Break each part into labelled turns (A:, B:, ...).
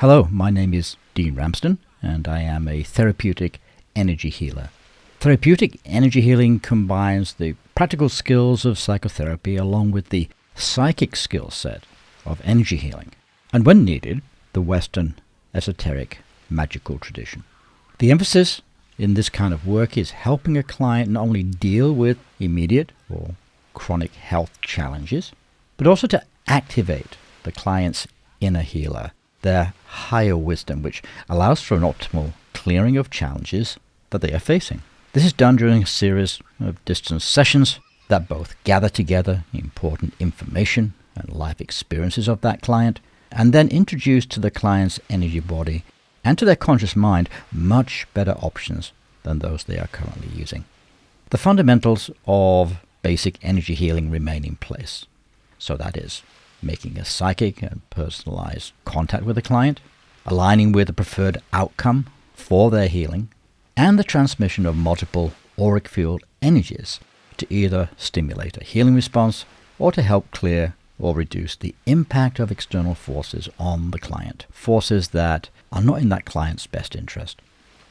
A: Hello, my name is Dean Ramsden, and I am a therapeutic energy healer. Therapeutic energy healing combines the practical skills of psychotherapy along with the psychic skill set of energy healing, and when needed, the Western esoteric magical tradition. The emphasis in this kind of work is helping a client not only deal with immediate or chronic health challenges, but also to activate the client's inner healer, their higher wisdom, which allows for an optimal clearing of challenges that they are facing. This is done during a series of distance sessions that both gather together important information and life experiences of that client, and then introduce to the client's energy body and to their conscious mind much better options than those they are currently using. The fundamentals of basic energy healing remain in place. So that is, making a psychic and personalized contact with the client, aligning with the preferred outcome for their healing, and the transmission of multiple auric field energies to either stimulate a healing response or to help clear or reduce the impact of external forces on the client, forces that are not in that client's best interest.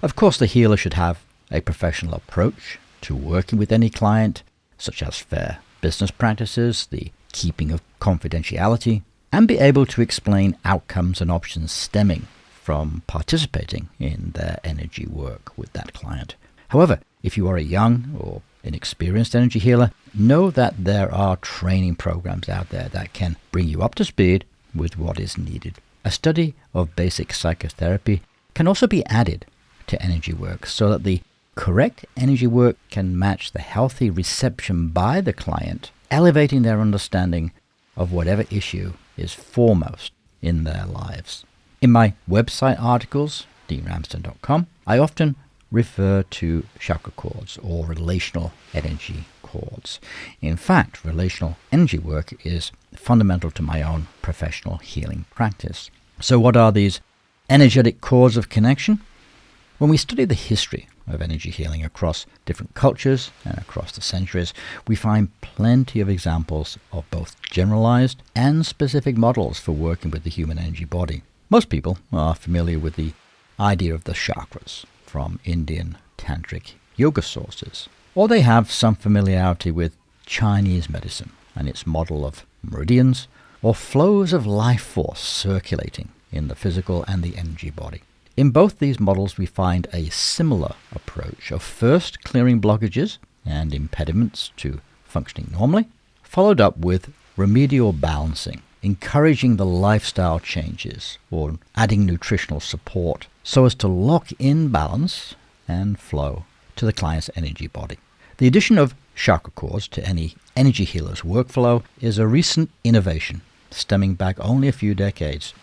A: Of course, the healer should have a professional approach to working with any client, such as fair business practices, the keeping of confidentiality, and be able to explain outcomes and options stemming from participating in their energy work with that client. However, if you are a young or inexperienced energy healer, know that there are training programs out there that can bring you up to speed with what is needed. A study of basic psychotherapy can also be added to energy work so that the correct energy work can match the healthy reception by the client, elevating their understanding of whatever issue is foremost in their lives. In my website articles, deanramsden.com, I often refer to chakra cords or relational energy cords. In fact, relational energy work is fundamental to my own professional healing practice. So what are these energetic cords of connection? When we study the history of energy healing across different cultures and across the centuries, we find plenty of examples of both generalized and specific models for working with the human energy body. Most people are familiar with the idea of the chakras from Indian tantric yoga sources, or they have some familiarity with Chinese medicine and its model of meridians or flows of life force circulating in the physical and the energy body. In both these models, we find a similar approach of first clearing blockages and impediments to functioning normally, followed up with remedial balancing, encouraging the lifestyle changes or adding nutritional support so as to lock in balance and flow to the client's energy body. The addition of chakra cords to any energy healer's workflow is a recent innovation stemming back only a few decades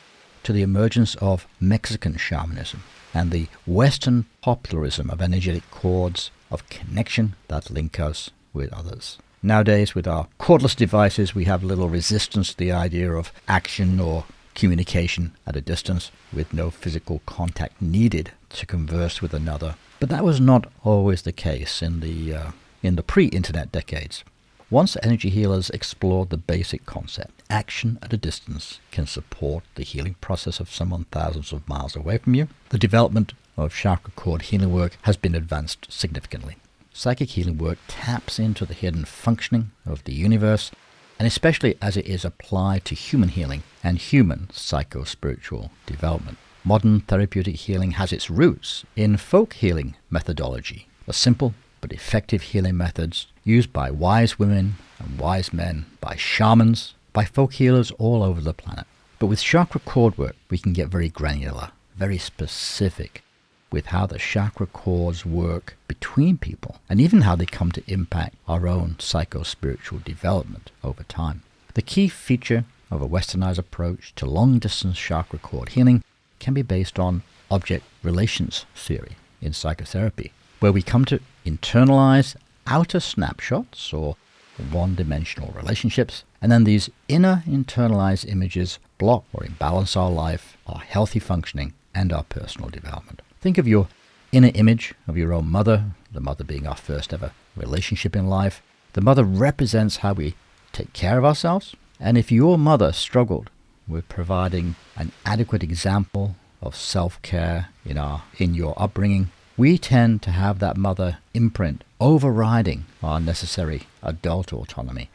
A: to the emergence of Mexican shamanism and the Western popularism of energetic cords of connection that link us with others. Nowadays, with our cordless devices, we have little resistance to the idea of action or communication at a distance with no physical contact needed to converse with another. But that was not always the case in the pre-internet decades. Once energy healers explored the basic concept, action at a distance can support the healing process of someone thousands of miles away from you, the development of chakra cord healing work has been advanced significantly. Psychic healing work taps into the hidden functioning of the universe, and especially as it is applied to human healing and human psycho-spiritual development. Modern therapeutic healing has its roots in folk healing methodology, a simple but effective healing methods used by wise women and wise men, by shamans, by folk healers all over the planet. But with chakra cord work, we can get very granular, very specific with how the chakra cords work between people and even how they come to impact our own psycho-spiritual development over time. The key feature of a westernized approach to long-distance chakra cord healing can be based on object relations theory in psychotherapy, where we come to internalize outer snapshots or one-dimensional relationships, and then these inner internalized images block or imbalance our life, our healthy functioning, and our personal development. Think of your inner image of your own mother, the mother being our first ever relationship in life. The mother represents how we take care of ourselves, and if your mother struggled with providing an adequate example of self-care in your upbringing, we tend to have that mother imprint overriding our necessary adult autonomy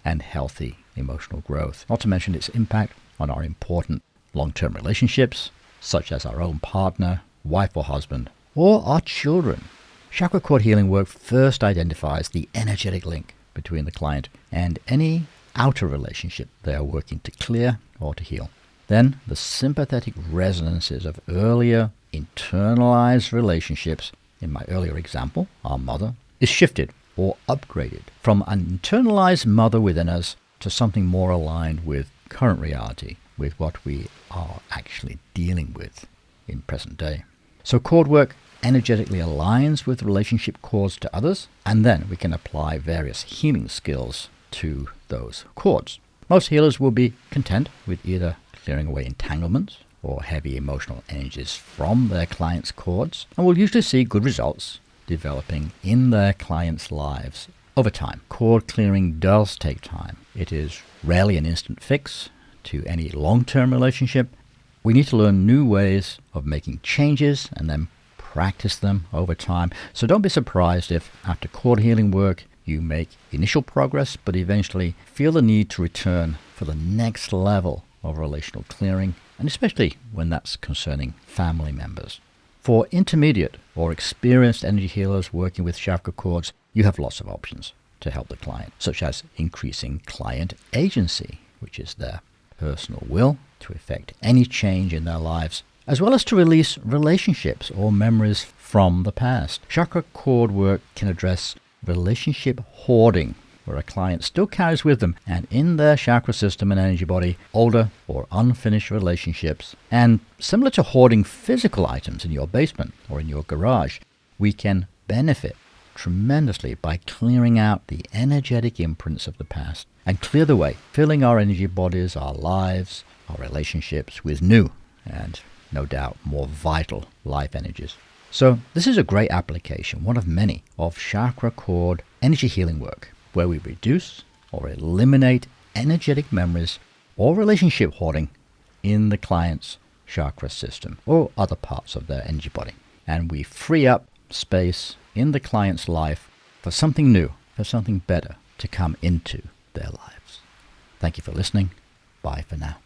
A: and healthy emotional growth, not to mention its impact on our important long-term relationships, such as our own partner, wife or husband, or our children. Chakra cord healing work first identifies the energetic link between the client and any outer relationship they are working to clear or to heal. Then the sympathetic resonances of earlier internalized relationships, in my earlier example, our mother, is shifted or upgraded from an internalized mother within us to something more aligned with current reality, with what we are actually dealing with in present day. So cord work energetically aligns with relationship cords to others, and then we can apply various healing skills to those cords. Most healers will be content with either clearing away entanglements or heavy emotional energies from their clients' cords, and will usually see good results developing in their clients' lives over time. Cord clearing does take time. It is rarely an instant fix to any long-term relationship. We need to learn new ways of making changes and then practice them over time. So don't be surprised if after cord healing work you make initial progress but eventually feel the need to return for the next level of relational clearing, and especially when that's concerning family members. For intermediate or experienced energy healers working with chakra cords, you have lots of options to help the client, such as increasing client agency, which is their personal will to effect any change in their lives, as well as to release relationships or memories from the past. Chakra cord work can address relationship hoarding, where a client still carries with them and in their chakra system and energy body older or unfinished relationships. And similar to hoarding physical items in your basement or in your garage, we can benefit tremendously by clearing out the energetic imprints of the past and clear the way, filling our energy bodies, our lives, our relationships with new and no doubt more vital life energies. So this is a great application, one of many, of chakra cord energy healing work, where we reduce or eliminate energetic memories or relationship hoarding in the client's chakra system or other parts of their energy body. And we free up space in the client's life for something new, for something better to come into their lives. Thank you for listening. Bye for now.